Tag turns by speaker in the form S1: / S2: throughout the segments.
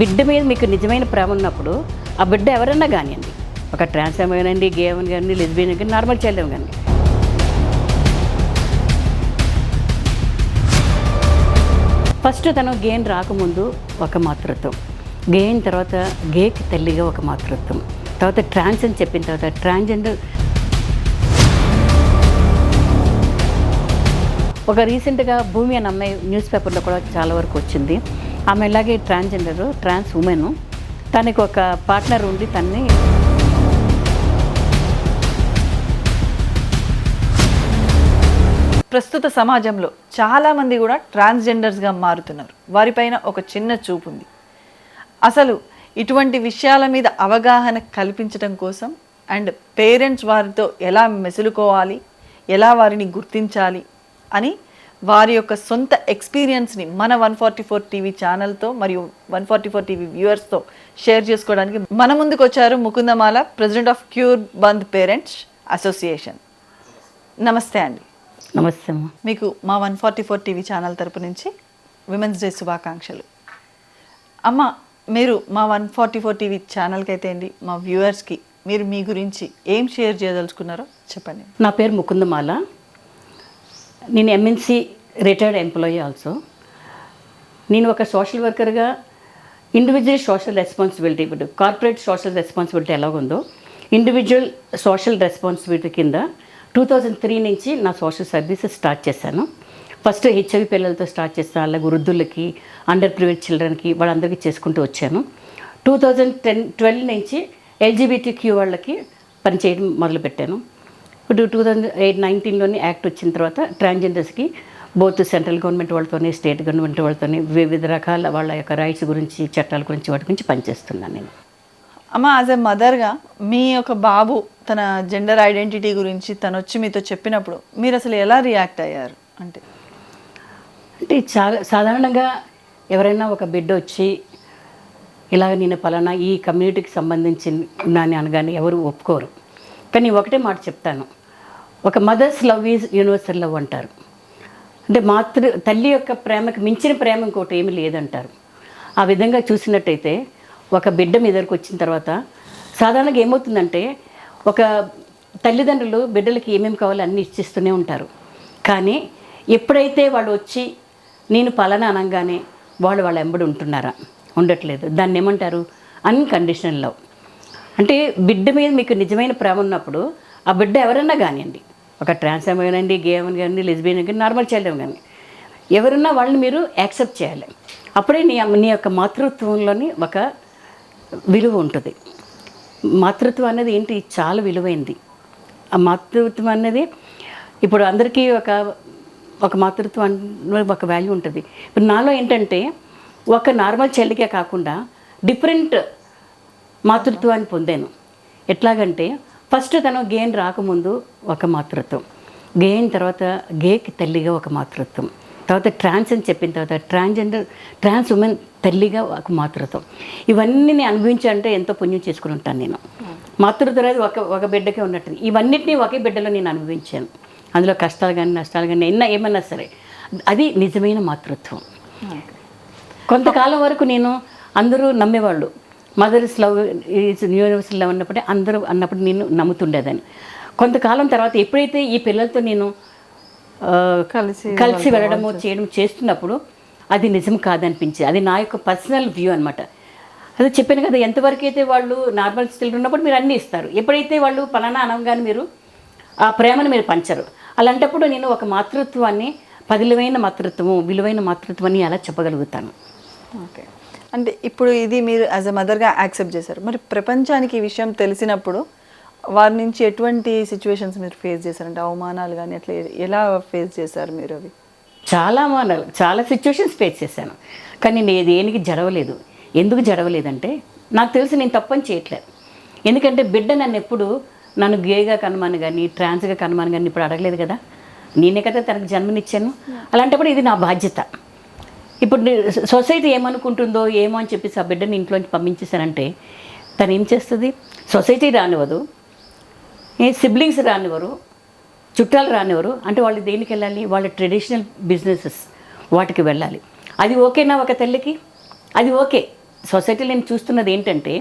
S1: బిడ్డ మీద మీకు నిజమైన ప్రేమ ఉన్నప్పుడు ఆ బిడ్డ ఎవరన్నా కానివ్వండి, ఒక ట్రాన్స్ కానివ్వండి, గే కానీ, లెస్బియన్ కానీ, నార్మల్ చైల్డ్ కానీ. ఫస్ట్ తను గేన్ రాకముందు ఒక మాతృత్వం, గే అయిన తర్వాత గేకి తల్లిగా ఒక మాతృత్వం, తర్వాత ట్రాన్స్ అని చెప్పిన తర్వాత ట్రాన్స్జెండర్. ఒక రీసెంట్గా భూమి అనే అమ్మాయి న్యూస్ పేపర్లో కూడా చాలా వరకు వచ్చింది. ఆమె ఇలాగే ట్రాన్స్జెండరు, ట్రాన్స్ ఉమెను, తనకి ఒక పార్ట్నర్ ఉండి తన్ని
S2: ప్రస్తుత సమాజంలో చాలామంది కూడా ట్రాన్స్జెండర్స్గా మారుతున్నారు. వారిపైన ఒక చిన్న చూపు ఉంది. అసలు ఇటువంటి విషయాల మీద అవగాహన కల్పించడం కోసం అండ్ పేరెంట్స్ వారితో ఎలా మెసులుకోవాలి, ఎలా వారిని గుర్తించాలి అని వారి యొక్క సొంత ఎక్స్పీరియన్స్ని మన 144 టీవీ ఛానల్తో మరియు 144 టీవీ వ్యూవర్స్తో షేర్ చేసుకోవడానికి మన ముందుకు వచ్చారు Mukundamala, president of cure bandh parents association. నమస్తే అండి.
S1: నమస్తే అమ్మ.
S2: మీకు మా 144 టీవీ ఛానల్ తరపు నుంచి విమెన్స్ డే శుభాకాంక్షలు. అమ్మ, మీరు మా 144 టీవీ ఛానల్కి అయితే అండి, మా వ్యూవర్స్కి మీరు మీ గురించి ఏం షేర్ చేయదలుచుకున్నారో చెప్పండి.
S1: నా పేరు ముకుందమాల. నేను ఎంఎన్సి రిటైర్డ్ ఎంప్లాయీ ఆల్సో. నేను ఒక సోషల్ వర్కర్గా ఇండివిజువల్ సోషల్ రెస్పాన్సిబిలిటీ, ఇప్పుడు కార్పొరేట్ సోషల్ రెస్పాన్సిబిలిటీ ఎలాగుందో ఇండివిజువల్ సోషల్ రెస్పాన్సిబిలిటీ కింద 2003 నుంచి నా సోషల్ సర్వీసెస్ స్టార్ట్ చేశాను. ఫస్ట్ హెచ్ఐవి పిల్లలతో స్టార్ట్ చేస్తాను, అలాగే వృద్ధులకి, అండర్ ప్రివిలేజ్ చిల్డ్రన్కి, వాళ్ళందరికీ చేసుకుంటూ వచ్చాను. 2012 నుంచి ఎల్జీబీటీక్యూ వాళ్ళకి పనిచేయడం మొదలుపెట్టాను. ఇప్పుడు 2019లోని యాక్ట్ వచ్చిన తర్వాత ట్రాన్స్జెండర్స్కి బోత్ సెంట్రల్ గవర్నమెంట్ వాళ్ళతోనే, స్టేట్ గవర్నమెంట్ వాళ్ళతోనే వివిధ రకాల వాళ్ళ యొక్క రైట్స్ గురించి, చట్టాల గురించి, వాటి గురించి పనిచేస్తున్నాను నేను.
S2: అమ్మ, యాజ్ ఎ మదర్గా మీ యొక్క బాబు తన జెండర్ ఐడెంటిటీ గురించి తను వచ్చి మీతో చెప్పినప్పుడు మీరు అసలు ఎలా రియాక్ట్ అయ్యారు?
S1: అంటే చాలా సాధారణంగా ఎవరైనా ఒక బిడ్డ వచ్చి ఇలాగ నేను పలానా ఈ కమ్యూనిటీకి సంబంధించి ఉన్నాను అనగానే ఎవరు ఒప్పుకోరు. కానీ ఒకటే మాట చెప్తాను, ఒక mother's love is universal love అంటారు. అంటే తల్లి యొక్క ప్రేమకు మించిన ప్రేమ ఇంకోటి ఏమీ లేదంటారు. ఆ విధంగా చూసినట్టయితే ఒక బిడ్డ మీ దగ్గరకు వచ్చిన తర్వాత సాధారణంగా ఏమవుతుందంటే, ఒక తల్లిదండ్రులు బిడ్డలకి ఏమేమి కావాలో అన్నీ ఇచ్చిస్తూనే ఉంటారు. కానీ ఎప్పుడైతే వాళ్ళు వచ్చి నేను పలానా అనగానే వాళ్ళ ఎంబడి ఉంటున్నారా? ఉండట్లేదు. దాన్ని ఏమంటారు? Unconditional love. అంటే బిడ్డ మీద మీకు నిజమైన ప్రేమ ఉన్నప్పుడు ఆ బిడ్డ ఎవరన్నా కానివ్వండి, ఒక ట్రాన్స్ కానివ్వండి, గే కానీ, లెస్బియన్ కానీ, నార్మల్ చైల్డ్ కానీ, ఎవరున్నా వాళ్ళని మీరు యాక్సెప్ట్ చేయాలి. అప్పుడే నీ యొక్క మాతృత్వంలోని ఒక విలువ ఉంటుంది. మాతృత్వం అనేది ఏంటి? చాలా విలువైంది. ఆ మాతృత్వం అనేది ఇప్పుడు అందరికీ ఒక మాతృత్వం అనేది ఒక వాల్యూ ఉంటుంది. ఇప్పుడు నాలో ఏంటంటే ఒక నార్మల్ చైల్డ్కే కాకుండా డిఫరెంట్ మాతృత్వాన్ని పొందాను. ఎట్లాగంటే ఫస్ట్ తను గేన్ రాకముందు ఒక మాతృత్వం, గే అయిన తర్వాత గేకి తల్లిగా ఒక మాతృత్వం, తర్వాత ట్రాన్స్ అని చెప్పిన తర్వాత ట్రాన్స్జెండర్, ట్రాన్స్ ఉమెన్ తల్లిగా ఒక మాతృత్వం. ఇవన్నీ నేను అనుభవించాలంటే ఎంతో పుణ్యం చేసుకుని ఉంటాను నేను. మాతృత్వం అనేది ఒక బిడ్డకే ఉన్నట్టు. ఇవన్నిటినీ ఒకే బిడ్డలో నేను అనుభవించాను. అందులో కష్టాలు కానీ, నష్టాలు కానీ, ఏమన్నా సరే అది నిజమైన మాతృత్వం. కొంతకాలం వరకు అందరూ నమ్మేవాళ్ళు, mother's love is universal love అన్నప్పుడు నేను నమ్ముతుండేదాన్ని. కొంతకాలం తర్వాత ఎప్పుడైతే ఈ పిల్లలతో నేను కలిసి వెళ్ళడము చేస్తున్నప్పుడు అది నిజం కాదనిపించింది. అది నా యొక్క పర్సనల్ వ్యూ అనమాట. అది చెప్పాను కదా, ఎంతవరకు అయితే వాళ్ళు నార్మల్ స్టిల్ ఉన్నప్పుడు మీరు అన్నీ ఇస్తారు, ఎప్పుడైతే వాళ్ళు పలానా అనగానే మీరు ఆ ప్రేమను మీరు పంచరు. అలాంటప్పుడు నేను ఒక మాతృత్వాన్ని, విలువైన మాతృత్వాన్ని అలా చెప్పగలుగుతాను.
S2: ఓకే. అంటే ఇప్పుడు ఇది మీరు యాజ్ ఎ మదర్గా యాక్సెప్ట్ చేశారు. మరి ప్రపంచానికి ఈ విషయం తెలిసినప్పుడు వారి నుంచి ఎటువంటి సిచ్యువేషన్స్ మీరు ఫేస్ చేశారంటే, అవమానాలు కానీ అట్లా ఎలా ఫేస్ చేశారు మీరు? అవి
S1: చాలా అవమానాలు, చాలా సిచ్యువేషన్స్ ఫేస్ చేశాను. కానీ నేను దేనికి జడవలేదు. ఎందుకు జడవలేదంటే నాకు తెలిసి నేను తప్పని చేయట్లేదు. ఎందుకంటే బిడ్డ నన్ను గేగా కనమని కానీ, ట్రాన్స్గా కనమని కానీ ఇప్పుడు అడగలేదు కదా. నేనే కదా తనకు జన్మనిచ్చాను. అలాంటప్పుడు ఇది నా బాధ్యత. ఇప్పుడు సొసైటీ ఏమనుకుంటుందో ఏమో అని చెప్పేసి ఆ బిడ్డని ఇంట్లోంచి పంపించేశానంటే తను ఏం చేస్తుంది? సొసైటీ రానివ్వదు, సిబ్లింగ్స్ రానివ్వరు, చుట్టాలు రానివ్వరు. అంటే వాళ్ళు దేనికి వెళ్ళాలి? వాళ్ళ ట్రెడిషనల్ బిజినెసెస్ వాటికి వెళ్ళాలి. అది ఓకేనా ఒక తల్లికి? అది ఓకే. సొసైటీలో నేను చూస్తున్నది ఏంటంటే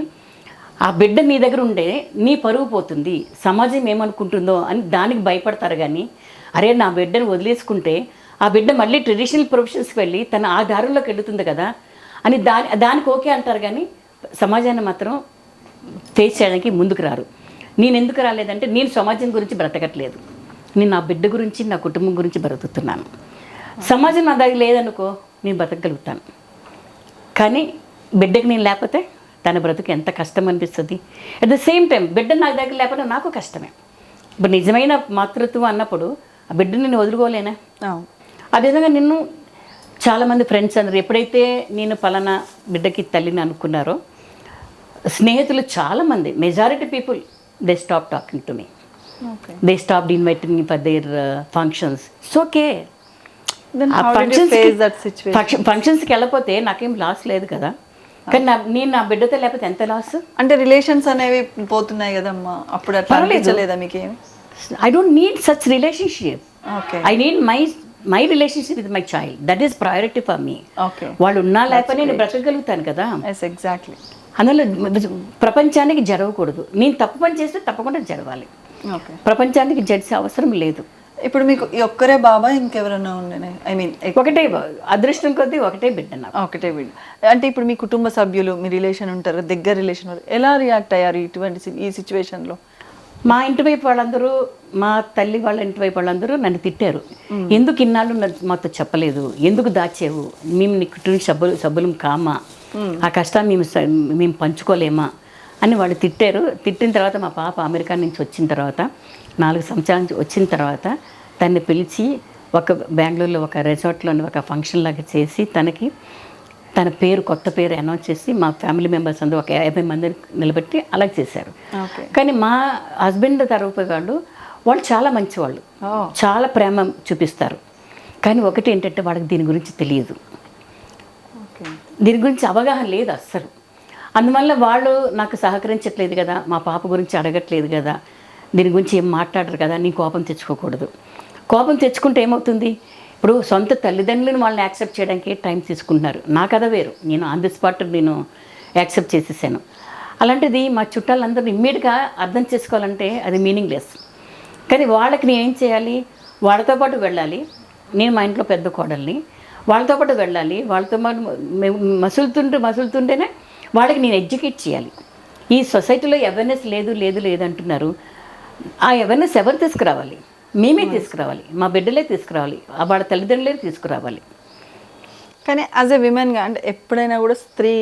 S1: ఆ బిడ్డ నీ దగ్గర ఉండే నీ పరువు పోతుంది, సమాజం ఏమనుకుంటుందో అని దానికి భయపడతారు. కానీ అరే నా బిడ్డను వదిలేసుకుంటే ఆ బిడ్డ మళ్ళీ ట్రెడిషనల్ ప్రొఫెషన్స్కి వెళ్ళి తన ఆ దారుల్లోకి వెళుతుంది కదా అని దానికి ఓకే అంటారు. కానీ సమాజాన్ని మాత్రం ఫేస్ చేయడానికి ముందుకు రారు. నేను ఎందుకు రాలేదంటే నేను సమాజం గురించి బ్రతకట్లేదు, నేను నా బిడ్డ గురించి నా కుటుంబం గురించి బ్రతుకుతున్నాను. సమాజం నా దగ్గర లేదనుకో నేను బ్రతకగలుగుతాను, కానీ బిడ్డకి నేను లేకపోతే తన బ్రతుకు ఎంత కష్టం అనిపిస్తుంది. అట్ ద సేమ్ టైం బిడ్డ నా దగ్గర లేకపోతే నాకు కష్టమే. ఇప్పుడు నిజమైన మాతృత్వం అన్నప్పుడు ఆ బిడ్డని నేను వదులుకోలేనా? అదేవిధంగా నిన్ను చాలామంది ఫ్రెండ్స్ అందరు ఎప్పుడైతే నేను పలానా బిడ్డకి తల్లిని అనుకున్నారో స్నేహితులు చాలామంది majority people they stop talking to me, they stop inviting me for their functions. It's okay. ఫంక్షన్స్కి వెళ్ళకపోతే నాకేం లాస్ లేదు కదా, కానీ నేను నా బిడ్డతో లేకపోతే ఎంత లాస్.
S2: అంటే రిలేషన్స్ అనేవి పోతున్నాయి కదమ్మా, అప్పుడు అట్లా అనిపించలేదా మీకేం?
S1: I don't need such relationship. I need my relationship with my child, that is priority for me. వాళ్ళు ఉన్నా లేకపోతే నేను బ్రతకగలుగుతాను కదా.
S2: ఎగ్జాక్ట్లీ.
S1: అందులో ప్రపంచానికి జరగకూడదు, నేను తప్పు పని చేస్తే తప్పకుండా జరగాలి, ప్రపంచానికి జడ్సే అవసరం లేదు.
S2: ఇప్పుడు మీకు ఒక్కరే బాబా ఇంకెవరన్నా ఉండే? ఐ మీన్
S1: ఒకటే అదృష్టం కొద్దీ ఒకటే బిడ్డ నాకు.
S2: ఒకటే బిడ్డ అంటే ఇప్పుడు మీ కుటుంబ సభ్యులు మీ రిలేషన్ ఉంటారు, దగ్గర రిలేషన్ వాళ్ళు ఎలా రియాక్ట్ అయ్యారు ఇటువంటి ఈ సిచ్యువేషన్లో?
S1: మా ఇంటి వైపు వాళ్ళందరూ, మా తల్లి వాళ్ళ ఇంటి వైపు వాళ్ళందరూ నన్ను తిట్టారు. ఎందుకు ఇన్నాళ్ళు మాతో చెప్పలేదు, ఎందుకు దాచేవు, మేము నీ కుటుంబ సభ్యులం కామా, ఆ కష్టాన్ని మేము పంచుకోలేమా అని వాళ్ళు తిట్టారు. తిట్టిన తర్వాత మా పాప అమెరికా నుంచి వచ్చిన తర్వాత 4 సంవత్సరాల నుంచి వచ్చిన తర్వాత తన్ని పిలిచి బెంగళూరులో ఒక రిసార్ట్లోని ఒక ఫంక్షన్ లాగా చేసి తనకి తన పేరు కొత్త పేరు అనౌన్స్ చేసి మా ఫ్యామిలీ మెంబర్స్ అందరూ ఒక 50 మందిని నిలబెట్టి అలా చేశారు. కానీ మా హస్బెండ్ తరపు వాళ్ళు చాలా మంచివాళ్ళు, చాలా ప్రేమ చూపిస్తారు. కానీ ఒకటి ఏంటంటే వాళ్ళకి దీని గురించి తెలియదు, దీని గురించి అవగాహన లేదు అస్సలు. అందువల్ల వాళ్ళు నాకు సహకరించట్లేదు కదా, మా పాప గురించి అడగట్లేదు కదా, దీని గురించి ఏం మాట్లాడరు కదా, నీ కోపం తెచ్చుకోకూడదు. కోపం తెచ్చుకుంటే ఏమవుతుంది, ఇప్పుడు సొంత తల్లిదండ్రులను వాళ్ళని యాక్సెప్ట్ చేయడానికి టైం తీసుకుంటున్నారు. నా కథ వేరు, నేను ఆన్ ది స్పాట్ నేను యాక్సెప్ట్ చేసేసాను. అలాంటిది మా చుట్టాలందరూ ఇమ్మీడియట్గా అర్థం చేసుకోవాలంటే అది మీనింగ్లెస్. కానీ వాళ్ళకి నేను ఏం చేయాలి, వాళ్ళతో పాటు వెళ్ళాలి. నేను మా ఇంట్లో పెద్ద కోడల్ని, వాళ్ళతో పాటు వెళ్ళాలి, వాళ్ళతో పాటు మసులుతుంటేనే వాళ్ళకి నేను ఎడ్యుకేట్ చేయాలి. ఈ సొసైటీలో అవేర్నెస్ లేదు లేదు లేదు అంటున్నారు. ఆ అవేర్నెస్ ఎవరు తీసుకురావాలి? మేమే తీసుకురావాలి, మా బిడ్డలే తీసుకురావాలి, వాళ్ళ తల్లిదండ్రులే తీసుకురావాలి.
S2: కానీ యాజ్ ఎ విమెన్గా అంటే ఎప్పుడైనా కూడా స్త్రీ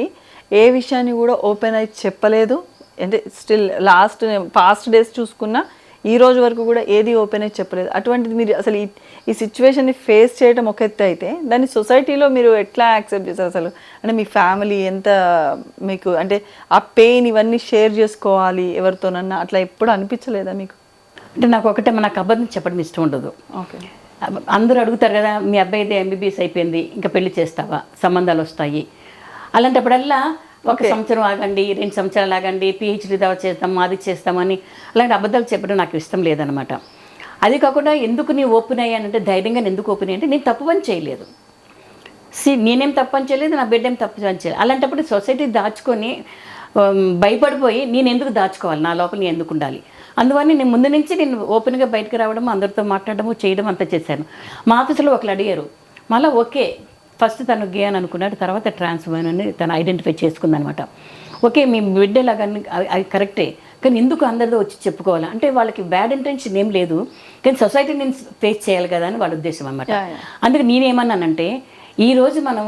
S2: ఏ విషయాన్ని కూడా ఓపెన్ అయి చెప్పలేదు. అంటే స్టిల్ పాస్ట్ డేస్ చూసుకున్నా ఈ రోజు వరకు కూడా ఏది ఓపెన్ అయి చెప్పలేదు. అటువంటిది మీరు అసలు ఈ సిచ్యువేషన్ని ఫేస్ చేయడం ఒక ఎత్తు అయితే దాన్ని సొసైటీలో మీరు ఎట్లా యాక్సెప్ట్ చేస్తారు అసలు? అంటే మీ ఫ్యామిలీ ఎంత మీకు అంటే ఆ పెయిన్ ఇవన్నీ షేర్ చేసుకోవాలి ఎవరితోనన్నా, అట్లా ఎప్పుడు అనిపించలేదా మీకు?
S1: అంటే నాకు అబద్ధం చెప్పడం ఇష్టం ఉండదు.
S2: ఓకే,
S1: అందరూ అడుగుతారు కదా, మీ అబ్బాయిది ఎంబీబీఎస్ అయిపోయింది ఇంకా పెళ్లి చేస్తావా, సంబంధాలు వస్తాయి. అలాంటప్పుడల్లా 1 సంవత్సరం ఆగండి, 2 సంవత్సరాలు ఆగండి, పిహెచ్డీ దావా చేస్తాం, అది చేస్తామని అలాంటి అబద్ధాలు చెప్పడం నాకు ఇష్టం లేదనమాట. అది కాకుండా ఎందుకు నీ ఓపెన్ అయ్యానంటే, ధైర్యంగా ఎందుకు ఓపెన్ అయ్యంటే నేను తప్పు పని చేయలేదు. నేనేం తప్పు పని చేయలేదు, నా బిడ్డ ఏం తప్పు పని చేయలేదు. అలాంటప్పుడు సొసైటీ దాచుకొని భయపడిపోయి నేను ఎందుకు దాచుకోవాలి, నా లోపల నేను ఎందుకు ఉండాలి. అందువల్ల నేను ముందు నుంచి నేను ఓపెన్గా బయటకు రావడం, అందరితో మాట్లాడము చేయడం అంతా చేశాను. మా ఆఫీసులో ఒకరు అడిగారు, మళ్ళీ ఓకే ఫస్ట్ తను గే అని అనుకున్నాడు, తర్వాత ట్రాన్స్ అని తను ఐడెంటిఫై చేసుకుందనమాట. ఓకే మీ బిడ్డలాగా అది కరెక్టే, కానీ ఎందుకు అందరితో వచ్చి చెప్పుకోవాలి అంటే వాళ్ళకి బ్యాడ్ ఇంటెన్షన్ ఏం లేదు, కానీ సొసైటీ నేను ఫేస్ చేయాలి కదా అని వాళ్ళ ఉద్దేశం అనమాట. అందుకే నేనేమన్నానంటే ఈరోజు మనం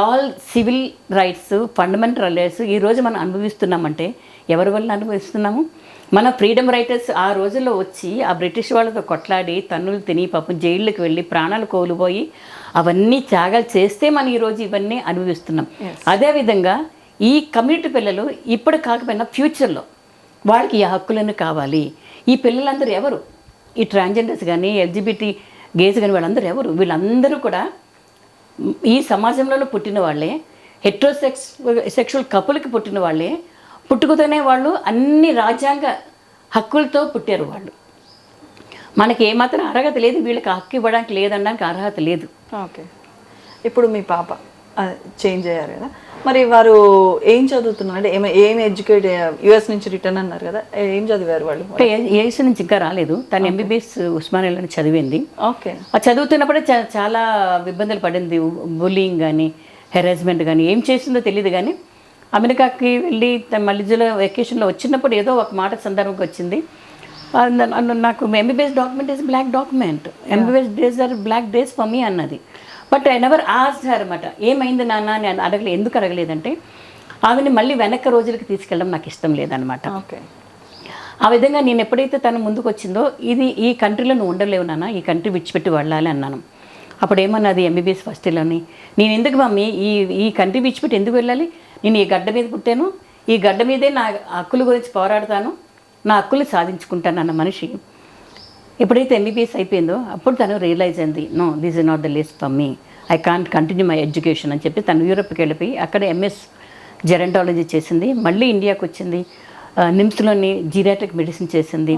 S1: all civil rights, fundamental rights ఈరోజు మనం అనుభవిస్తున్నామంటే ఎవరి వల్ల అనుభవిస్తున్నాము? మన ఫ్రీడమ్ రైటర్స్ ఆ రోజుల్లో వచ్చి ఆ బ్రిటిష్ వాళ్ళతో కొట్లాడి తన్నులు తిని పాపం జైళ్ళకి వెళ్ళి ప్రాణాలు కోల్పోయి అవన్నీ త్యాగాలు చేస్తే మనం ఈరోజు ఇవన్నీ అనుభవిస్తున్నాం. అదేవిధంగా ఈ కమ్యూనిటీ పిల్లలు ఇప్పుడు కాకపోయినా ఫ్యూచర్లో వాళ్ళకి ఈ హక్కులను కావాలి. ఈ పిల్లలందరూ ఎవరు? ఈ ట్రాన్స్జెండర్స్ కానీ ఎల్జిబిటీ గేస్ కానీ వాళ్ళందరూ ఎవరు? వీళ్ళందరూ కూడా ఈ సమాజంలో పుట్టిన వాళ్ళే, సెక్షువల్ కపుల్కి పుట్టిన వాళ్ళే, పుట్టుకతోనే వాళ్ళు అన్ని రాజ్యాంగ హక్కులతో పుట్టారు. వాళ్ళు మనకి ఏమాత్రం అర్హత లేదు, వీళ్ళకి హక్కు ఇవ్వడానికి లేదనడానికి అర్హత లేదు.
S2: ఓకే, ఇప్పుడు మీ పాప చేంజ్ అయ్యారు కదా, మరి వారు ఏం చదువుతున్నారు అంటే ఏం ఎడ్యుకేట్ యుఎస్ నుంచి రిటర్న్ అన్నారు కదా, ఏం చదివారు వాళ్ళు?
S1: అంటే ఏఎస్ నుంచి ఇంకా రాలేదు. తను ఎంబీబీఎస్ ఉస్మానియాలో చదివింది.
S2: ఓకే.
S1: ఆ చదువుతున్నప్పుడే చాలా ఇబ్బందులు పడింది. బుల్లింగ్ కానీ హెరాస్మెంట్ కానీ ఏం చేసిందో తెలియదు. కానీ అమెరికాకి వెళ్ళి మధ్యలో వెకేషన్లో వచ్చినప్పుడు ఏదో ఒక మాట సందర్భంగా వచ్చింది. నాకు MBBS document is black document, MBBS days are black days for me అన్నది. But I never asked her అనమాట, ఏమైంది నాన్న అని అడగలేదు. ఎందుకు అడగలేదంటే ఆమెని మళ్ళీ వెనక్కి రోజులకి తీసుకెళ్ళడం నాకు ఇష్టం లేదనమాట.
S2: ఓకే.
S1: ఆ విధంగా నేను ఎప్పుడైతే తను ముందుకు వచ్చిందో, ఈ కంట్రీలో నువ్వు ఉండలేవు నాన్న, ఈ కంట్రీ విడిచిపెట్టి వెళ్ళాలి అన్నాను. అప్పుడు ఏమన్నది ఎంబీబీఎస్ ఫస్ట్ ఇయర్లోని, నేను ఎందుకు మమ్మీ ఈ కంట్రీ విడిచిపెట్టి ఎందుకు వెళ్ళాలి? నేను ఈ గడ్డ మీద పుట్టాను, ఈ గడ్డ మీదే నా హక్కుల గురించి పోరాడతాను, నా హక్కులు సాధించుకుంటాను అన్న మనిషి ఎప్పుడైతే ఎంబీబీఎస్ అయిపోయిందో అప్పుడు తను రియలైజ్ అయింది, no this is not the list for me, I can't continue my education అని చెప్పి తను యూరప్కి వెళ్ళిపోయి అక్కడ ఎంఎస్ జెరంటాలజీ చేసింది. మళ్ళీ ఇండియాకి వచ్చింది, నిమ్స్లోని జీరియాట్రిక్ మెడిసిన్ చేసింది.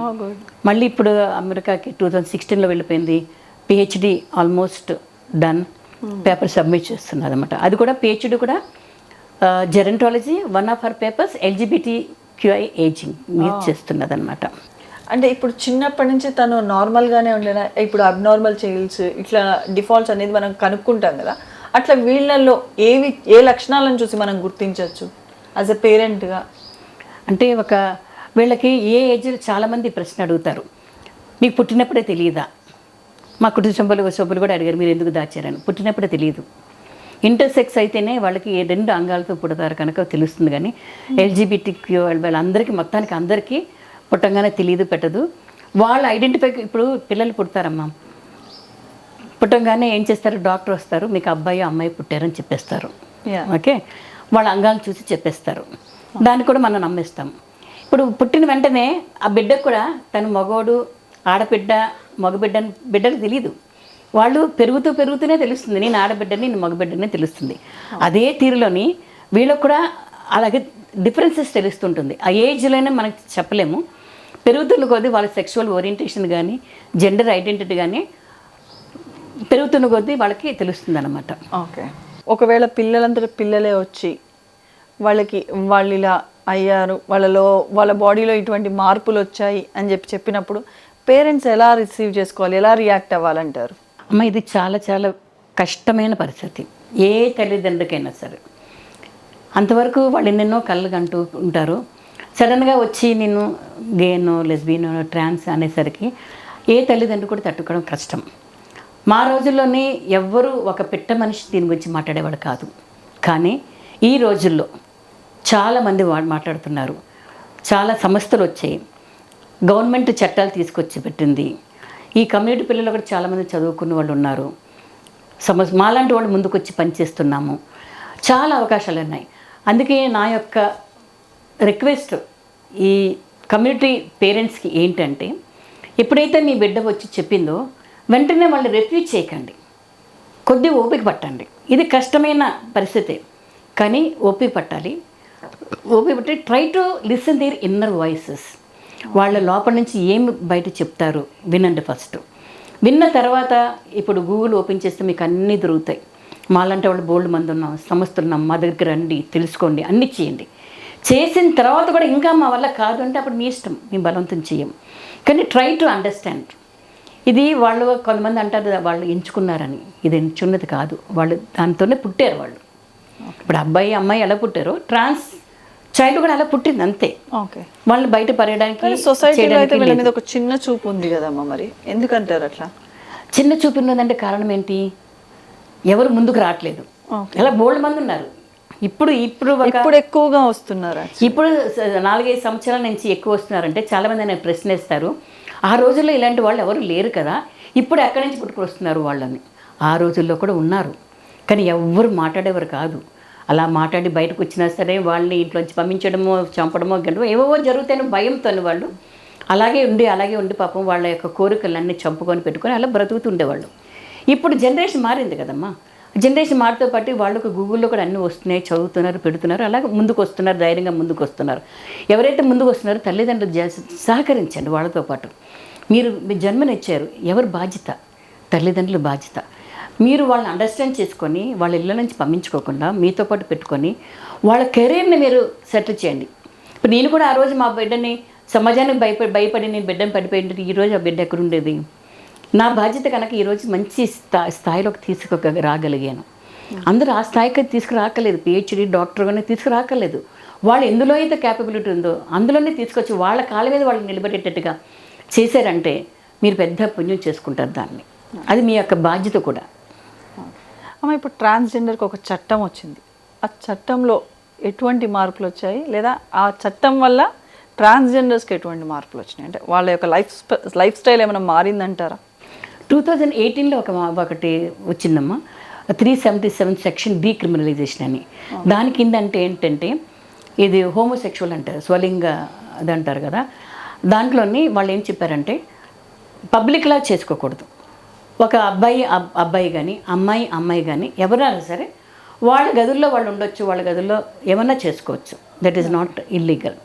S1: మళ్ళీ ఇప్పుడు అమెరికాకి 2016లో వెళ్ళిపోయింది. PhD almost done, paper submit చేస్తున్నది అనమాట. అది కూడా పిహెచ్డి కూడా gerontology, one of her papers LGBT QI ageing మీద చేస్తున్నది అనమాట.
S2: అంటే ఇప్పుడు చిన్నప్పటి నుంచి తను నార్మల్గానే ఉండేనా? ఇప్పుడు అబ్నార్మల్ చైల్డ్స్ ఇట్లా డిఫాల్ట్స్ అనేది మనం కనుక్కుంటాం కదా, అట్లా వీళ్ళల్లో ఏ లక్షణాలను చూసి మనం గుర్తించవచ్చు యాజ్ ఎ పేరెంట్గా?
S1: అంటే వీళ్ళకి ఏ ఏజ్లో చాలామంది ప్రశ్న అడుగుతారు, మీకు పుట్టినప్పుడే తెలియదా? మా కుటుంబ సభ్యులు కూడా అడిగారు, మీరు ఎందుకు దాచారని. పుట్టినప్పుడే తెలియదు. ఇంటర్సెక్స్ అయితేనే వాళ్ళకి 2 అంగాలతో పుడతారు కనుక తెలుస్తుంది. కానీ ఎల్జిబిటిక్యూ వాళ్ళందరికీ మొత్తానికి అందరికీ పుట్టంగానే తెలియదు, పెట్టదు. వాళ్ళు ఐడెంటిఫై, ఇప్పుడు పిల్లలు పుడతారమ్మా, పుట్టంగానే ఏం చేస్తారు, డాక్టర్ వస్తారు, మీకు అబ్బాయి అమ్మాయి పుట్టారని చెప్పేస్తారు. ఓకే, వాళ్ళ అంగాలను చూసి చెప్పేస్తారు. దాన్ని కూడా మనం నమ్మేస్తాం. ఇప్పుడు పుట్టిన వెంటనే ఆ బిడ్డకు కూడా తను మగోడు ఆడబిడ్డ బిడ్డకు తెలియదు. వాళ్ళు పెరుగుతూనే తెలుస్తుంది, నేను ఆడబిడ్డని నేను మగబిడ్డని తెలుస్తుంది. అదే తీరులోని వీళ్ళకు కూడా అలాగే డిఫరెన్సెస్ తెలుస్తుంటుంది. ఆ ఏజ్లోనే మనకి చెప్పలేము. పెరుగుతున్న కొద్దీ వాళ్ళ సెక్షువల్ ఓరియంటేషన్ కానీ జెండర్ ఐడెంటిటీ కానీ పెరుగుతున్న కొద్దీ వాళ్ళకి తెలుస్తుంది అన్నమాట.
S2: ఓకే. ఒకవేళ పిల్లలే వచ్చి వాళ్ళు ఇలా అయ్యారు, వాళ్ళ బాడీలో ఇటువంటి మార్పులు వచ్చాయి అని చెప్పినప్పుడు పేరెంట్స్ ఎలా రిసీవ్ చేసుకోవాలి, ఎలా రియాక్ట్ అవ్వాలంటారు?
S1: అమ్మ, ఇది చాలా చాలా కష్టమైన పరిస్థితి ఏ తల్లిదండ్రులకైనా సరే. అంతవరకు వాళ్ళు ఎన్నెన్నో కళ్ళు కంటూ ఉంటారు. సడన్గా వచ్చి నేను గేనో లెస్బియనో ట్రాన్స్ అనేసరికి ఏ తల్లిదండ్రులు కూడా తట్టుకోవడం కష్టం. మా రోజుల్లోనే ఎవ్వరూ ఒక పిట్ట మనిషి దీని గురించి మాట్లాడేవాడు కాదు. కానీ ఈ రోజుల్లో చాలామంది మాట్లాడుతున్నారు. చాలా సంస్థలు వచ్చాయి, గవర్నమెంట్ చట్టాలు తీసుకొచ్చి పెట్టింది. ఈ కమ్యూనిటీ పిల్లలు కూడా చాలామంది చదువుకున్న వాళ్ళు ఉన్నారు. మాలాంటి వాళ్ళు ముందుకు వచ్చి పనిచేస్తున్నాము. చాలా అవకాశాలు ఉన్నాయి. అందుకే నా యొక్క రిక్వెస్ట్ ఈ కమ్యూనిటీ పేరెంట్స్కి ఏంటంటే, ఎప్పుడైతే మీ బిడ్డ వచ్చి చెప్పిందో వెంటనే వాళ్ళు రిఫ్యూజ్ చేయకండి, కొద్దిగా ఓపిక పట్టండి. ఇది కష్టమైన పరిస్థితి, కానీ ఓపిక పట్టాలి. ఓపిక పట్టి try to listen their inner voices. వాళ్ళ లోపల నుంచి ఏమి బయట చెప్తారు వినండి. ఫస్ట్ విన్న తర్వాత ఇప్పుడు గూగుల్ ఓపెన్ చేస్తే మీకు అన్నీ దొరుకుతాయి. మాలాంటి వాళ్ళు బోల్డ్ మంది ఉన్నాం, సంస్థలు ఉన్నాం, మా దగ్గర రండి, తెలుసుకోండి, అన్నీ చేయండి. చేసిన తర్వాత కూడా ఇంకా మా వల్ల కాదు అంటే అప్పుడు మీ ఇష్టం, మీ బలవంతం చేయం. కానీ ట్రై టు అండర్స్టాండ్. ఇది వాళ్ళు కొంతమంది అంటారు వాళ్ళు ఎంచుకున్నారని, ఇది ఎంచుకున్నది కాదు, వాళ్ళు దాంతోనే పుట్టారు. వాళ్ళు ఇప్పుడు అబ్బాయి అమ్మాయి ఎలా పుట్టారో ట్రాన్స్ చైల్డ్ కూడా అలా పుట్టింది, అంతే.
S2: ఓకే.
S1: వాళ్ళు బయట పడడానికి
S2: సొసైటీలో అయితే వీళ్ళ మీద ఒక చిన్న చూపు ఉంది కదమ్మా, మరి ఎందుకంటారు అట్లా?
S1: చిన్న చూపు ఉన్నదంటే కారణం ఏంటి? ఎవరు ముందుకు రావట్లేదు. ఇలా బోల్డ్ మంది ఉన్నారు. ఇప్పుడు
S2: ఎక్కువగా వస్తున్నారు.
S1: ఇప్పుడు 4-5 సంవత్సరాల నుంచి ఎక్కువ వస్తున్నారంటే చాలామంది నేను ప్రశ్నిస్తారు, ఆ రోజుల్లో ఇలాంటి వాళ్ళు ఎవరు లేరు కదా, ఇప్పుడు ఎక్కడి నుంచి పుట్టుకు వస్తున్నారు వాళ్ళని. ఆ రోజుల్లో కూడా ఉన్నారు, కానీ ఎవ్వరు మాట్లాడేవారు కాదు. అలా మాట్లాడి బయటకు వచ్చినా సరే వాళ్ళని ఇంట్లోంచి పంపించడమో చంపడమో గెలవో ఏవో జరుగుతాయని భయంతో వాళ్ళు అలాగే ఉండి పాపం వాళ్ళ యొక్క కోరికలన్నీ చంపుకొని పెట్టుకొని అలా బ్రతుకుతుండేవాళ్ళు. ఇప్పుడు జనరేషన్ మారింది కదమ్మా. జనరేషన్ మారితో పాటు వాళ్ళకు గూగుల్లో కూడా అన్నీ వస్తున్నాయి, చదువుతున్నారు, పెడుతున్నారు, అలాగే ముందుకు వస్తున్నారు, ధైర్యంగా ముందుకు వస్తున్నారు. ఎవరైతే ముందుకు వస్తున్నారో తల్లిదండ్రులు సహకరించండి. వాళ్ళతో పాటు మీరు జన్మనిచ్చారు, ఎవరు బాధ్యత? తల్లిదండ్రులు బాధ్యత. మీరు వాళ్ళని అండర్స్టాండ్ చేసుకొని వాళ్ళ ఇళ్ళ నుంచి పంపించుకోకుండా మీతో పాటు పెట్టుకొని వాళ్ళ కెరీర్ని మీరు సెటిల్ చేయండి. ఇప్పుడు నేను కూడా ఆ రోజు మా బిడ్డని సమాజానికి భయపడి నేను బిడ్డని పడిపోయింది, ఈరోజు ఆ బిడ్డ ఎక్కడుండేది? నా బాధ్యత కనుక ఈరోజు మంచి స్థాయిలోకి రాగలిగాను. అందరూ ఆ స్థాయికి తీసుకురాకలేదు, పిహెచ్డి డాక్టర్గానే తీసుకురాకలేదు. వాళ్ళు ఎందులో అయితే క్యాపబిలిటీ ఉందో అందులోనే తీసుకొచ్చి వాళ్ళ కాళ్ళ మీద వాళ్ళు నిలబెట్టేటట్టుగా చేశారంటే మీరు పెద్ద పుణ్యం చేసుకుంటారు దాన్ని. అది మీ యొక్క బాధ్యత కూడా.
S2: అమ్మ, ఇప్పుడు ట్రాన్స్జెండర్కి ఒక చట్టం వచ్చింది. ఆ చట్టంలో ఎటువంటి మార్పులు వచ్చాయి, లేదా ఆ చట్టం వల్ల ట్రాన్స్జెండర్స్కి ఎటువంటి మార్పులు వచ్చినాయి? అంటే వాళ్ళ యొక్క లైఫ్ స్టైల్ ఏమైనా మారిందంటారా?
S1: 2018లో ఒకటి వచ్చిందమ్మా, 377 సెక్షన్ డీక్రిమినలైజేషన్ అని. దాని కింద అంటే ఏంటంటే ఇది హోమోసెక్షువల్ అంటారు, స్వలింగ అది అంటారు కదా. దాంట్లోని వాళ్ళు ఏం చెప్పారంటే పబ్లిక్లా చేసుకోకూడదు. ఒక అబ్బాయి కానీ అమ్మాయి కానీ ఎవరైనా సరే వాళ్ళ గదుల్లో వాళ్ళు ఉండొచ్చు, వాళ్ళ గదుల్లో ఏమన్నా చేసుకోవచ్చు, దట్ ఈస్ నాట్ ఇల్లీగల్.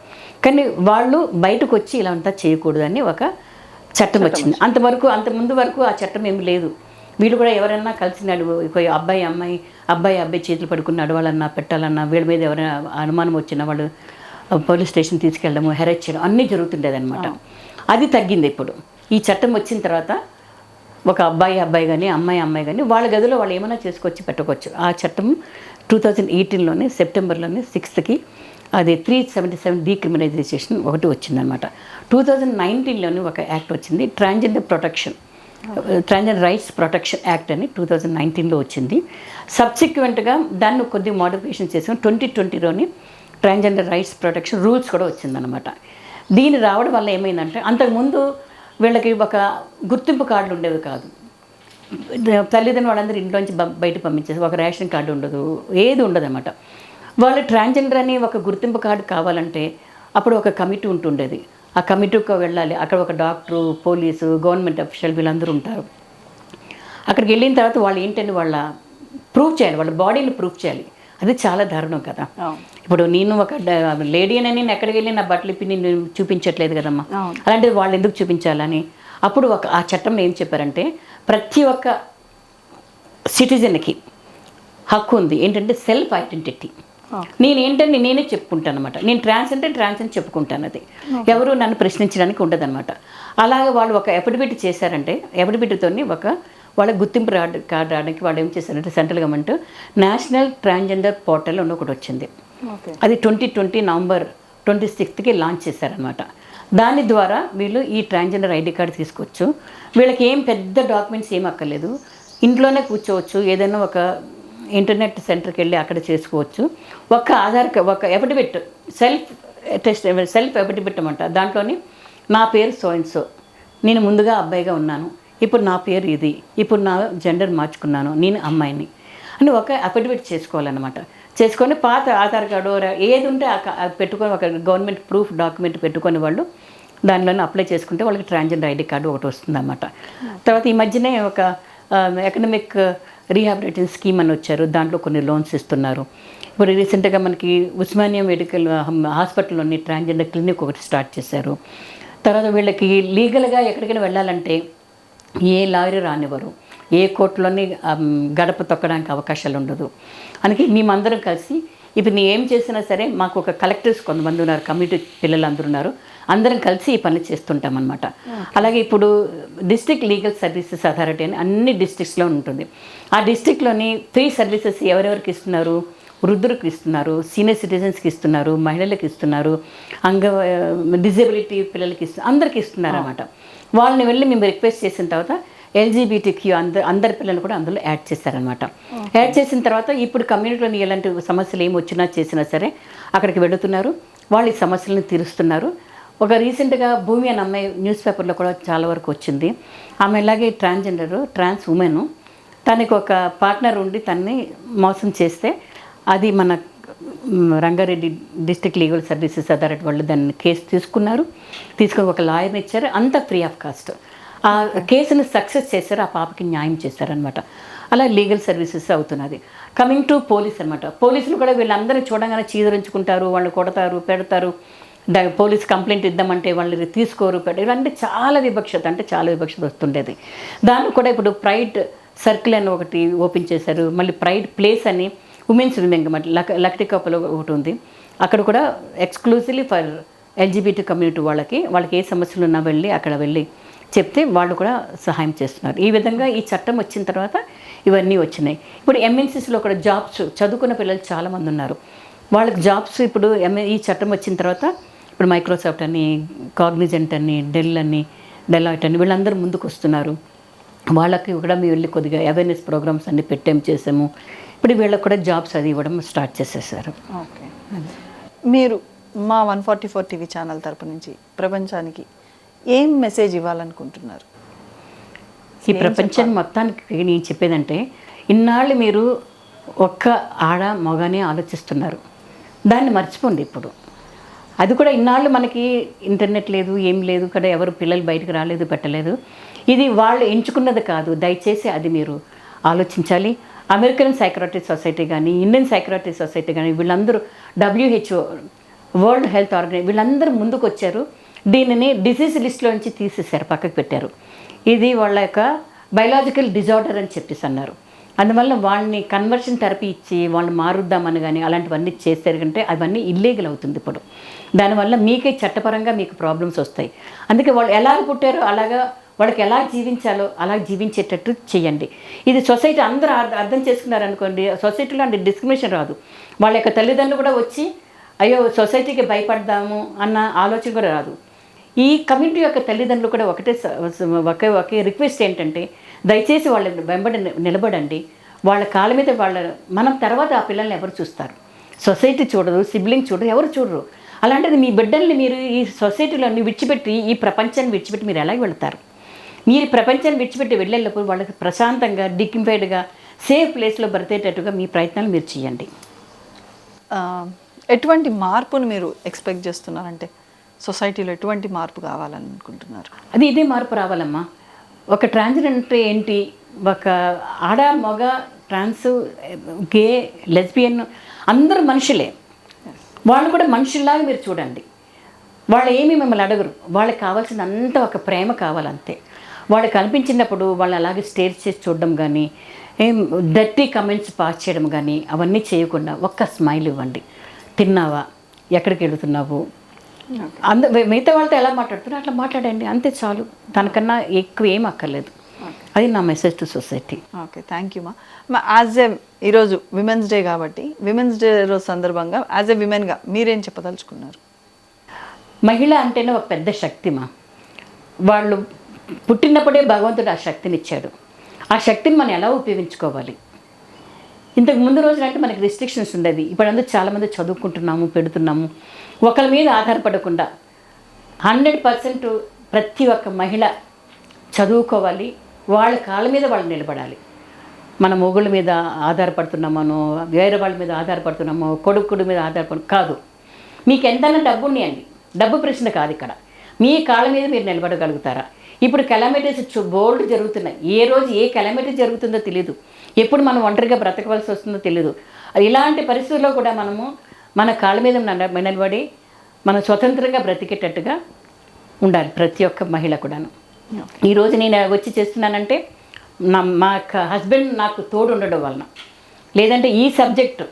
S1: కానీ వాళ్ళు బయటకు వచ్చి ఇలా అంతా చేయకూడదని ఒక చట్టం వచ్చింది. అంత ముందు వరకు ఆ చట్టం ఏమి లేదు. వీళ్ళు కూడా ఎవరైనా కలిసినాడు, అబ్బాయి చేతులు పడుకున్నాడు వాళ్ళన్నా పెట్టాలన్నా, వీళ్ళ మీద ఎవరైనా అనుమానం వచ్చినా వాళ్ళు పోలీస్ స్టేషన్ తీసుకెళ్ళడము, హెరాస్ చేయడం అన్నీ జరుగుతుండేది అనమాట. అది తగ్గింది ఇప్పుడు. ఈ చట్టం వచ్చిన తర్వాత ఒక అబ్బాయి కానీ అమ్మాయి కానీ వాళ్ళ గదిలో వాళ్ళు ఏమైనా చేసుకొచ్చి పెట్టుకోవచ్చు. ఆ చట్టం 2018లోనే సెప్టెంబర్లోనే 6th అది 377 డీక్రిమినలైజేషన్ ఒకటి వచ్చిందనమాట. 2019లోనే ఒక యాక్ట్ వచ్చింది, ట్రాన్స్జెండర్ రైట్స్ ప్రొటెక్షన్ యాక్ట్ అని 2019లో వచ్చింది. సబ్సిక్వెంట్గా దాన్ని కొద్ది మోడిఫికేషన్ చేసాం. 2020లోని ట్రాన్స్జెండర్ రైట్స్ ప్రొటెక్షన్ రూల్స్ కూడా వచ్చిందనమాట. దీని రావడం వల్ల ఏమైందంటే అంతకుముందు వీళ్ళకి ఒక గుర్తింపు కార్డులు ఉండేవి కాదు. తల్లిదండ్రులు వాళ్ళందరూ ఇంట్లోంచి బయట పంపించేసి ఒక రేషన్ కార్డు ఉండదు, ఏది ఉండదు అనమాట. వాళ్ళు ట్రాన్స్జెండర్ అని ఒక గుర్తింపు కార్డు కావాలంటే అప్పుడు ఒక కమిటీ ఉంటుండేది. ఆ కమిటీకి వెళ్ళాలి. అక్కడ ఒక డాక్టరు, పోలీసు, గవర్నమెంట్ అఫీషియల్ వీళ్ళందరూ ఉంటారు. అక్కడికి వెళ్ళిన తర్వాత వాళ్ళు ఏంటంటే ప్రూవ్ చేయాలి, వాళ్ళ బాడీని ప్రూవ్ చేయాలి. అది చాలా దారుణం కదా. ఇప్పుడు నేను ఒక లేడీ అని నేను ఎక్కడికి వెళ్ళి నా బట్టలు ఇప్పి నేను చూపించట్లేదు కదమ్మా. అలాంటిది వాళ్ళు ఎందుకు చూపించాలని అప్పుడు ఆ చట్టంలో ఏం చెప్పారంటే ప్రతి ఒక్క సిటిజన్కి హక్కు ఉంది ఏంటంటే సెల్ఫ్ ఐడెంటిటీ. నేనే చెప్పుకుంటాను అనమాట. నేను ట్రాన్స్ అని చెప్పుకుంటాను. అది ఎవరు నన్ను ప్రశ్నించడానికి ఉండదన్నమాట. అలాగే వాళ్ళు ఒక ఎఫిడవిట్ చేశారంటే ఎఫిడవిట్తో వాళ్ళ గుర్తింపు కార్డు రావడానికి వాళ్ళు ఏం చేశారంటే central government national transgender portal అని ఒకటి వచ్చింది. అది 2020 నవంబర్ 26th లాంచ్ చేశారనమాట. దాని ద్వారా వీళ్ళు ఈ ట్రాన్స్జెండర్ ఐడి కార్డు తీసుకోవచ్చు. వీళ్ళకి ఏం పెద్ద డాక్యుమెంట్స్ ఏం అక్కర్లేదు, ఇంట్లోనే కూర్చోవచ్చు. ఏదైనా ఒక ఇంటర్నెట్ సెంటర్కి వెళ్ళి అక్కడ చేసుకోవచ్చు. ఒక ఎఫిడవిట్ సెల్ఫ్ ఎఫిడవిట్ అన్నమాట. దాంట్లోని నా పేరు సో, నేను ముందుగా అబ్బాయిగా ఉన్నాను, ఇప్పుడు నా పేరు ఇది, ఇప్పుడు నా జెండర్ మార్చుకున్నాను, నేను అమ్మాయిని అని ఒక అఫిడవిట్ చేసుకోవాలన్నమాట. చేసుకొని పాత ఆధార్ కార్డు ఏది ఉంటే పెట్టుకొని ఒక గవర్నమెంట్ ప్రూఫ్ డాక్యుమెంట్ పెట్టుకొని వాళ్ళు దానిలోనే అప్లై చేసుకుంటే వాళ్ళకి ట్రాన్స్జెండర్ ఐడి కార్డు ఒకటి వస్తుందన్నమాట. తర్వాత ఈ మధ్యనే ఒక ఎకనమిక్ రీహాబిలిటేషన్ స్కీమ్ అని వచ్చారు. దాంట్లో కొన్ని లోన్స్ ఇస్తున్నారు. ఇప్పుడు రీసెంట్గా మనకి ఉస్మానియా మెడికల్ హాస్పిటల్లోని ట్రాన్స్జెండర్ క్లినిక్ ఒకటి స్టార్ట్ చేశారు. తర్వాత వీళ్ళకి లీగల్గా ఎక్కడికైనా వెళ్ళాలంటే ఏ లాయర్ రానివ్వరు, ఏ కోర్టులోని గడప తొక్కడానికి అవకాశాలు ఉండదు. అందుకే మేమందరం కలిసి ఇప్పుడు నేను ఏం చేసినా సరే మాకు ఒక కలెక్టర్స్ కొంతమంది ఉన్నారు, కమ్యూనిటీ పిల్లలు అందరూ ఉన్నారు, అందరం కలిసి ఈ పని చేస్తుంటాం అనమాట. అలాగే ఇప్పుడు డిస్ట్రిక్ట్ లీగల్ సర్వీసెస్ అథారిటీ అని అన్ని డిస్ట్రిక్ట్స్లో ఉంటుంది. ఆ డిస్ట్రిక్ట్లోని ఫ్రీ సర్వీసెస్ ఎవరెవరికి ఇస్తున్నారు, వృద్ధులకు ఇస్తున్నారు, సీనియర్ సిటిజన్స్కి ఇస్తున్నారు, మహిళలకు ఇస్తున్నారు, డిజబిలిటీ పిల్లలకి అందరికీ ఇస్తున్నారు అన్నమాట. వాళ్ళని వెళ్ళి మేము రిక్వెస్ట్ చేసిన తర్వాత LGBTQ అందరి పిల్లలు కూడా అందులో యాడ్ చేశారనమాట. యాడ్ చేసిన తర్వాత ఇప్పుడు కమ్యూనిటీలోని ఎలాంటి సమస్యలు ఏమి వచ్చినా చేసినా సరే అక్కడికి వెళుతున్నారు, వాళ్ళు ఈ సమస్యలను తీరుస్తున్నారు. ఒక రీసెంట్గా భూమి అనే అమ్మాయి న్యూస్ పేపర్లో కూడా చాలా వరకు వచ్చింది. ఆమె ఇలాగే ట్రాన్స్ ఉమెన్, తనకి ఒక పార్ట్నర్ ఉండి తనని మోసం చేస్తే అది మన Rangareddy district legal services authority వాళ్ళు దాన్ని కేసు తీసుకొని ఒక లాయర్ని ఇచ్చారు, అంతా ఫ్రీ ఆఫ్ కాస్ట్. ఆ కేసును సక్సెస్ చేశారు, ఆ పాపకి న్యాయం చేశారనమాట. అలా లీగల్ సర్వీసెస్ అవుతున్నది. కమింగ్ టు పోలీస్ అనమాట. పోలీసులు కూడా వీళ్ళందరూ చూడగానే చీదరించుకుంటారు, వాళ్ళు కొడతారు, పెడతారు. పోలీస్ కంప్లైంట్ ఇద్దామంటే వాళ్ళు తీసుకోరు, ఇవన్నీ చాలా వివక్షత వస్తుండేది. దాన్ని కూడా ఇప్పుడు ప్రైడ్ సర్కిల్ అని ఒకటి ఓపెన్ చేశారు. మళ్ళీ ప్రైడ్ ప్లేస్ అని ఉమెన్స్ వింగ్ లక్టికప్పలో ఒకటి ఉంది. అక్కడ కూడా ఎక్స్క్లూజివ్లీ ఫర్ ఎల్జిబిటీ కమ్యూనిటీ వాళ్ళకి ఏ సమస్యలు ఉన్నా అక్కడ వెళ్ళి చెప్తే వాళ్ళు కూడా సహాయం చేస్తున్నారు. ఈ విధంగా ఈ చట్టం వచ్చిన తర్వాత ఇవన్నీ వచ్చినాయి. ఇప్పుడు ఎంఎన్సీస్లో కూడా జాబ్స్ చదువుకున్న పిల్లలు చాలామంది ఉన్నారు. వాళ్ళకి జాబ్స్ ఇప్పుడు ఈ చట్టం వచ్చిన తర్వాత ఇప్పుడు మైక్రోసాఫ్ట్ అని, కాగ్నిజెంట్ అని, డెల్ అని, డెలాయిట్ అని వీళ్ళందరూ ముందుకు వస్తున్నారు. వాళ్ళకి కూడా మేము వెళ్ళి కొద్దిగా అవేర్నెస్ ప్రోగ్రామ్స్ అన్ని చేసాము. ఇప్పుడు వీళ్ళకి కూడా జాబ్స్ అది ఇవ్వడం స్టార్ట్ చేసేసారు.
S2: ఓకే, మీరు మా 144 టీవీ ఛానల్ తరపు నుంచి ప్రపంచానికి ఏం మెసేజ్ ఇవ్వాలనుకుంటున్నారు?
S1: ఈ ప్రపంచం మొత్తానికి నేను చెప్పేదంటే, ఇన్నాళ్ళు మీరు ఒక్క ఆడ మగనే ఆలోచిస్తున్నారు, దాన్ని మర్చిపోండి. ఇప్పుడు అది కూడా ఇన్నాళ్ళు మనకి ఇంటర్నెట్ లేదు, ఏం లేదు కదా, ఎవరు పిల్లలు బయటకు రాలేదు, పెట్టలేదు. ఇది వాళ్ళు ఎంచుకున్నది కాదు. దయచేసి అది మీరు ఆలోచించాలి. అమెరికన్ సైక్రాటిస్ట్ సొసైటీ కానీ, ఇండియన్ సైక్రాటిస్ట్ సొసైటీ కానీ, వీళ్ళందరూ WHO, వరల్డ్ హెల్త్ ఆర్గనైజేషన్ వీళ్ళందరూ ముందుకు వచ్చారు. దీనిని డిసీజ్ లిస్ట్లో నుంచి తీసేశారు, పక్కకు పెట్టారు. ఇది వాళ్ళ యొక్క బయలాజికల్ డిజార్డర్ అని చెప్పేసి అన్నారు. అందువల్ల వాళ్ళని కన్వర్షన్ థెరపీ ఇచ్చి వాళ్ళని మారుద్దామని కానీ అలాంటివన్నీ చేస్తారు కంటే అవన్నీ ఇల్లీగల్ అవుతుంది ఇప్పుడు. దానివల్ల మీకే చట్టపరంగా మీకు ప్రాబ్లమ్స్ వస్తాయి. అందుకే వాళ్ళు ఎలాగ పుట్టారో అలాగా వాళ్ళకి ఎలా జీవించాలో అలా జీవించేటట్టు చేయండి. ఇది సొసైటీ అందరూ అర్థం చేసుకున్నారనుకోండి, సొసైటీలో అంటే డిస్క్రిమినేషన్ రాదు. వాళ్ళ యొక్క తల్లిదండ్రులు కూడా వచ్చి అయ్యో సొసైటీకి భయపడదాము అన్న ఆలోచన కూడా రాదు. ఈ కమ్యూనిటీ యొక్క తల్లిదండ్రులు కూడా ఒకే రిక్వెస్ట్ ఏంటంటే, దయచేసి వాళ్ళ వెంబడి నిలబడండి. వాళ్ళ కాళ్ళ మీద మనం తర్వాత ఆ పిల్లల్ని ఎవరు చూస్తారు? సొసైటీ చూడదు, సిబ్లింగ్ చూడరు, ఎవరు చూడరు. అలాంటిది మీ బిడ్డల్ని మీరు ఈ సొసైటీలో విడిచిపెట్టి, ఈ ప్రపంచాన్ని విడిచిపెట్టి మీరు ఎలా వెళ్తారు? మీరు ప్రపంచాన్ని విడిచిపెట్టి వెళ్ళేటప్పుడు వాళ్ళకి ప్రశాంతంగా, డిగ్నిఫైడ్గా, సేఫ్ ప్లేస్లో బ్రతేటట్టుగా మీ ప్రయత్నాలు మీరు చేయండి.
S2: ఎటువంటి మార్పును మీరు ఎక్స్పెక్ట్ చేస్తున్నారంటే సొసైటీలో ఎటువంటి మార్పు కావాలని అనుకుంటున్నారు?
S1: ఇదే మార్పు రావాలమ్మా. ఒక ట్రాన్స్జెండర్ అంటే ఏంటి? ఒక ఆడ, మగ, ట్రాన్స్, గే, లెస్బియన్ అందరూ మనుషులే. వాళ్ళు కూడా మనుషుల్లాగా మీరు చూడండి. వాళ్ళు ఏమీ మిమ్మల్ని అడగరు. వాళ్ళకి కావాల్సినంత ఒక ప్రేమ కావాలంతే. వాళ్ళు కనిపించినప్పుడు వాళ్ళు అలాగే స్టేర్ చేసి చూడడం కానీ, డర్టీ కమెంట్స్ పాస్ చేయడం కానీ అవన్నీ చేయకుండా ఒక్క స్మైల్ ఇవ్వండి. తిన్నావా, ఎక్కడికి వెళుతున్నావు, మిగతా వాళ్ళతో ఎలా మాట్లాడుతున్నా అట్లా మాట్లాడండి, అంతే చాలు. దానికన్నా ఎక్కువ ఏం అక్కర్లేదు. అది నా message to society.
S2: Okay, thank you మా. యాజ్ ఏ ఈరోజు విమెన్స్ డే కాబట్టి, విమెన్స్ డే రోజు సందర్భంగా యాజ్ ఏ విమెన్గా మీరేం చెప్పదలుచుకున్నారు?
S1: మహిళ అంటేనే ఒక పెద్ద శక్తి మా. వాళ్ళు పుట్టినప్పుడే భగవంతుడు ఆ శక్తిని ఇచ్చాడు. ఆ శక్తిని మనం ఎలా ఉపయోగించుకోవాలి? ఇంతకు ముందు రోజులంటే మనకి రిస్ట్రిక్షన్స్ ఉండేది. ఇప్పుడు అందరూ చాలామంది చదువుకుంటున్నాము, పెడుతున్నాము. ఒకరి మీద ఆధారపడకుండా 100% ప్రతి ఒక్క మహిళ చదువుకోవాలి. వాళ్ళ కాళ్ళ మీద వాళ్ళు నిలబడాలి. మన మొగుళ్ళ మీద ఆధారపడుతున్నామనో, వేరే వాళ్ళ మీద ఆధారపడుతున్నామో, కొడుకుడి మీద కాదు. మీకు ఎంతైనా డబ్బు ఉన్నాయండి, డబ్బు ప్రశ్న కాదు ఇక్కడ. మీ కాళ్ళ మీద మీరు నిలబడగలుగుతారా? ఇప్పుడు కెలామిటీస్ బోల్డ్ జరుగుతున్నాయి. ఏ రోజు ఏ కెలామిటీ జరుగుతుందో తెలియదు. ఎప్పుడు మనం ఒంటరిగా బ్రతకవలసి వస్తుందో తెలియదు. ఇలాంటి పరిస్థితుల్లో కూడా మనము మన కాళ్ళ మీద నిలబడి మనం స్వతంత్రంగా బ్రతికేటట్టుగా ఉండాలి ప్రతి ఒక్క మహిళ కూడాను. ఈరోజు నేను వచ్చి చేస్తున్నానంటే మా హస్బెండ్ నాకు తోడు ఉండడం వలన, లేదంటే ఈ సబ్జెక్టు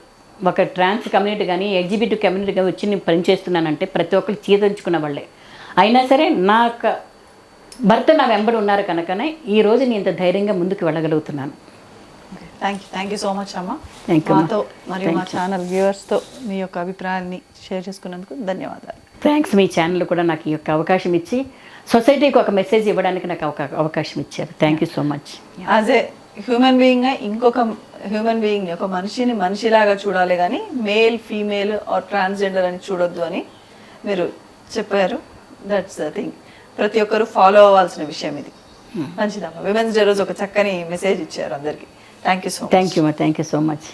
S1: ఒక ట్రాన్స్ కమ్యూనిటీ కానీ, ఎల్జిబిటీ కమ్యూనిటీ కానీ వచ్చి నేను పనిచేస్తున్నానంటే ప్రతి ఒక్కరు చీదరించుకున్న వాళ్ళే. అయినా సరే నా భర్త నా వెంబడి ఉన్నారు కనుకనే ఈరోజు నేను ఇంత ధైర్యంగా ముందుకు వెళ్ళగలుగుతున్నాను.
S2: థ్యాంక్ యూ సో మచ్ అమ్మ.
S1: మాతో
S2: మరియు మా ఛానల్ వ్యూవర్స్తో మీ యొక్క అభిప్రాయాన్ని షేర్ చేసుకున్నందుకు ధన్యవాదాలు.
S1: థ్యాంక్స్. మీ ఛానల్ కూడా నాకు ఈ యొక్క అవకాశం ఇచ్చి సొసైటీకి ఒక మెసేజ్ ఇవ్వడానికి నాకు అవకాశం ఇచ్చారు. Thank you so much.
S2: As a human బీయింగ్గా ఇంకొక హ్యూమన్ బీయింగ్, ఒక మనిషిని మనిషిలాగా చూడాలి కానీ మేల్, ఫీమేల్ ఆర్ ట్రాన్స్జెండర్ అని చూడొద్దు అని మీరు చెప్పారు. That's the thing. ప్రతి ఒక్కరు ఫాలో అవ్వాల్సిన విషయం ఇది. మంచిదమ్మా. విమెన్స్ డే రోజు ఒక చక్కని మెసేజ్ ఇచ్చారు అందరికీ. Thank you so much.
S1: Thank you so much.